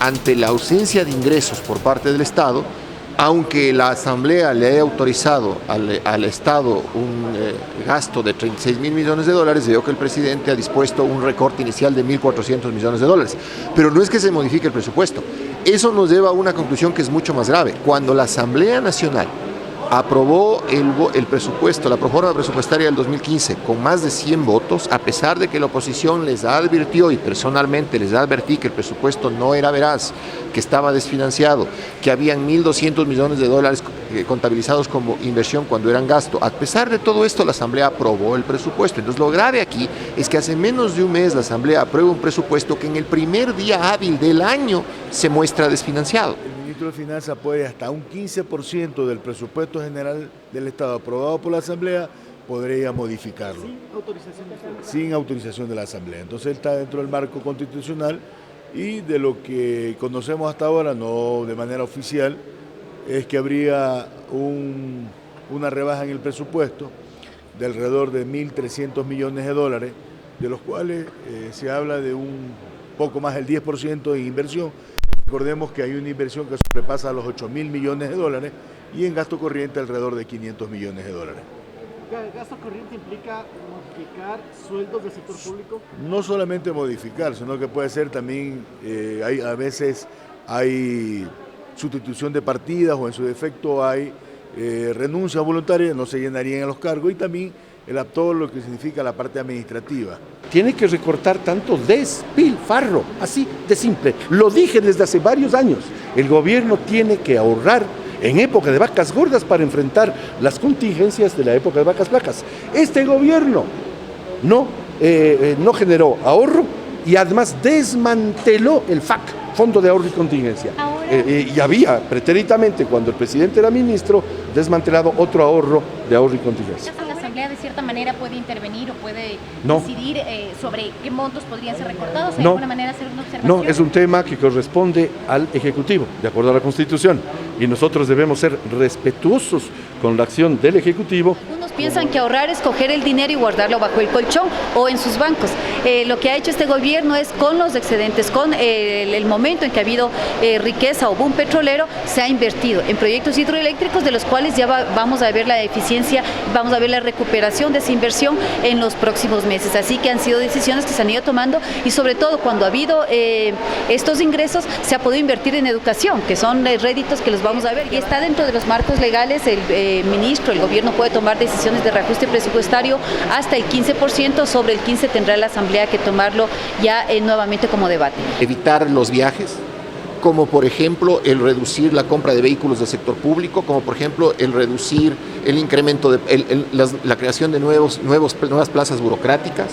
ante la ausencia de ingresos por parte del Estado, aunque la Asamblea le haya autorizado al Estado un gasto de 36.000 millones de dólares, veo que el presidente ha dispuesto un recorte inicial de 1.400 millones de dólares. Pero no es que se modifique el presupuesto. Eso nos lleva a una conclusión que es mucho más grave. Cuando la Asamblea Nacional aprobó el presupuesto, la proforma presupuestaria del 2015 con más de 100 votos, a pesar de que la oposición les advirtió, y personalmente les advertí que el presupuesto no era veraz, que estaba desfinanciado, que habían 1.200 millones de dólares contabilizados como inversión cuando eran gasto. A pesar de todo esto, la Asamblea aprobó el presupuesto. Entonces, lo grave aquí es que hace menos de un mes la Asamblea aprueba un presupuesto que en el primer día hábil del año se muestra desfinanciado. El ministro de Finanzas puede hasta un 15% del presupuesto general del Estado aprobado por la Asamblea, podría modificarlo. Sin autorización de la Asamblea. Entonces él está dentro del marco constitucional y de lo que conocemos hasta ahora, no de manera oficial, es que habría una rebaja en el presupuesto de alrededor de 1.300 millones de dólares, de los cuales se habla de un poco más del 10% en inversión. Recordemos que hay una inversión que sobrepasa los 8.000 millones de dólares y en gasto corriente alrededor de 500 millones de dólares. ¿Gasto corriente implica modificar sueldos del sector público? No solamente modificar, sino que puede ser también, a veces hay sustitución de partidas o en su defecto hay renuncia voluntaria, no se llenarían los cargos, y también todo lo que significa la parte administrativa. Tiene que recortar tanto despilfarro, así de simple. Lo dije desde hace varios años. El gobierno tiene que ahorrar en época de vacas gordas para enfrentar las contingencias de la época de vacas flacas. Este gobierno no generó ahorro y además desmanteló el FAC, Fondo de Ahorro y Contingencia. Y había pretérитamente, cuando el presidente era ministro, desmantelado otro ahorro de ahorro y contingencia. ¿La Asamblea de cierta manera puede intervenir o puede No. decidir sobre qué montos podrían ser recortados? ¿De No. alguna manera hacer una observación? No, es un tema que corresponde al Ejecutivo, de acuerdo a la Constitución, y nosotros debemos ser respetuosos con la acción del Ejecutivo. Algunos piensan que ahorrar es coger el dinero y guardarlo bajo el colchón o en sus bancos. Lo que ha hecho este gobierno es, con los excedentes, con el momento en que ha habido riqueza o boom petrolero, se ha invertido en proyectos hidroeléctricos, de los cuales ya vamos a ver la eficiencia, vamos a ver la recuperación de esa inversión en los próximos meses. Así que han sido decisiones que se han ido tomando, y sobre todo cuando ha habido estos ingresos, se ha podido invertir en educación, que son réditos que los vamos a ver, y está dentro de los marcos legales. El ministro, el gobierno puede tomar decisiones de reajuste presupuestario hasta el 15%, sobre el 15% tendrá la Asamblea que tomarlo ya nuevamente como debate. Evitar los viajes, como por ejemplo el reducir la compra de vehículos del sector público, como por ejemplo el reducir el incremento de la creación de nuevas plazas burocráticas,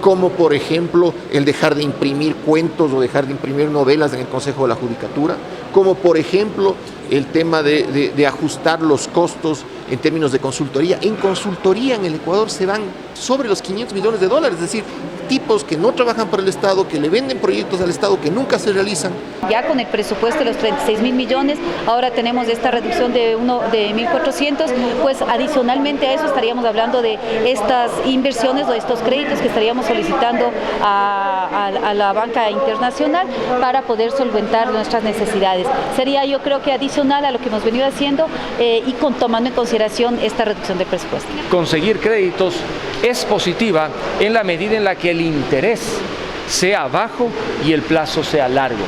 como por ejemplo el dejar de imprimir cuentos o dejar de imprimir novelas en el Consejo de la Judicatura, como por ejemplo el tema de ajustar los costos en términos de consultoría. En consultoría en el Ecuador se van sobre los 500 millones de dólares, es decir, tipos que no trabajan para el Estado, que le venden proyectos al Estado que nunca se realizan. Ya con el presupuesto de los 36.000 millones, ahora tenemos esta reducción de 1.400, pues adicionalmente a eso estaríamos hablando de estas inversiones o estos créditos que estaríamos solicitando a la banca internacional para poder solventar nuestras necesidades. Sería, yo creo que adicional a lo que hemos venido haciendo y tomando en consideración esta reducción del presupuesto. Conseguir créditos es positiva en la medida en la que el interés sea bajo y el plazo sea largo.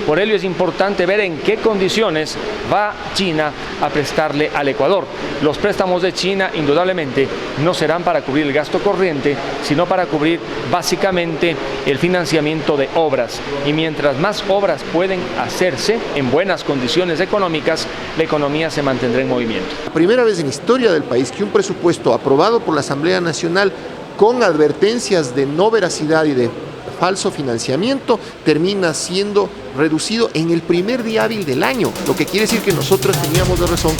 Por ello es importante ver en qué condiciones va China a prestarle al Ecuador. Los préstamos de China indudablemente no serán para cubrir el gasto corriente, sino para cubrir básicamente el financiamiento de obras. Y mientras más obras pueden hacerse en buenas condiciones económicas, la economía se mantendrá en movimiento. La primera vez en la historia del país que un presupuesto aprobado por la Asamblea Nacional con advertencias de no veracidad y de falso financiamiento termina siendo reducido en el primer día hábil del año, lo que quiere decir que nosotros teníamos la razón